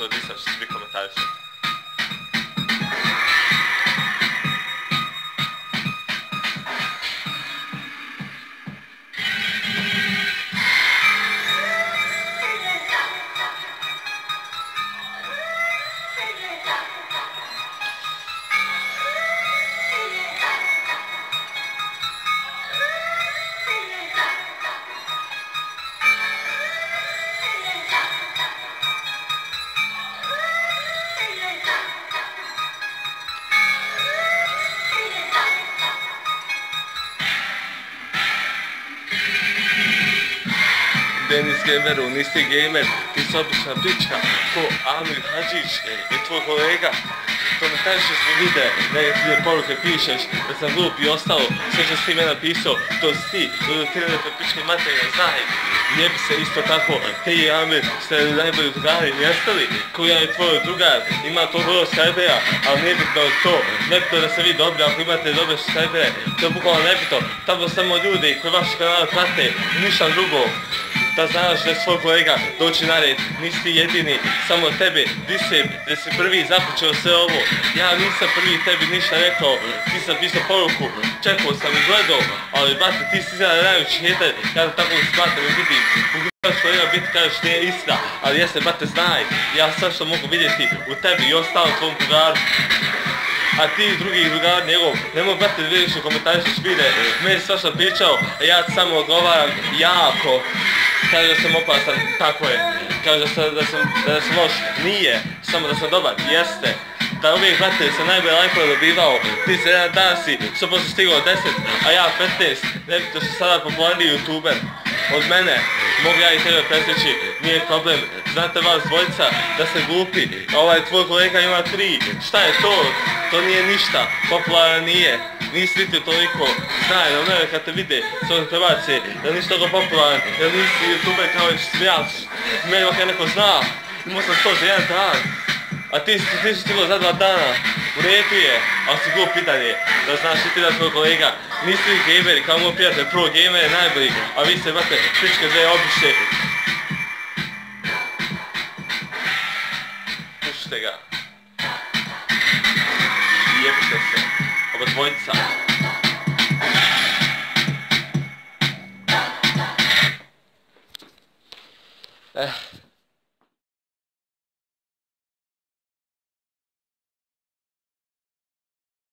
se odisam što će biti komentarišati. Denis Gameru, nisi gamer, ti si obična bička, ko Amir Hadžić i tvoj kolega. Komentarišeš mi videe, negativne poruke pišeš, da sam glup i ostalo, sve što si me napisao, to si ti, ti pičke materija, znaj. Ne bi se isto tako, ti i Amir ste najbolji drugari nestali, koja je tvoj drugar, ima to vrlo skajbera, ali nije bitno to, nebitno da se vi dobri, ako imate dobre skajbere, to je bukvalno nebitno, tamo samo ljudi koji vaši kanale prate, ništa drugo. Da znaš da je svoj kolega doći na red, nisi ti jedini, samo tebe disem, da si prvi započeo sve ovo. Ja nisam prvi tebi ništa rekao, ti sam pisao poruku, čekao sam i gledao, ali brate ti si izgleda najveći heter, ja da tako smatram i vidim. Mogu kolega biti kažeš nije istina, ali jeste brate znaj, ja sve što mogu vidjeti u tebi i ostalom tvom drugaru. A ti drugi drugar njegov, nemoj brate da vidiš u komentarišeš videe, meni sve što pričao, a ja samo odgovaram jako. Kaže da sam opasan, tako je. Kaže da sam loš, nije. Samo da sam dobar, jeste. Da uvijek, brate, sam najbolje lajkova dobivao. Ti se jedan dan si 100% stigao 10, a ja 15. Nebitno što sada popularniji youtuber od mene. Mogu ja i tebe presjeći, nije problem. Znate vas dvojica da ste glupi, a ovaj tvoj kolega ima 3. Šta je to? To nije ništa, popularan nije. Nisi vidio toliko, znaj, da mene kad te vide s ovim prebacije, da nisi toliko popularan, da nisi youtuber kao već smijaš. Meni ovak je neko zna, imao sam 100 za jedan dan, a ti si stigao za 2 dana, u redu je, ali si glup pitanje, da znaš i ti da tvoj kolega, nisi vi gameri, kao moj prijatelj, pro gamer je najbolji, a vi se brate pičke dve obište. Pušite ga. I jebite se, oba dvojica.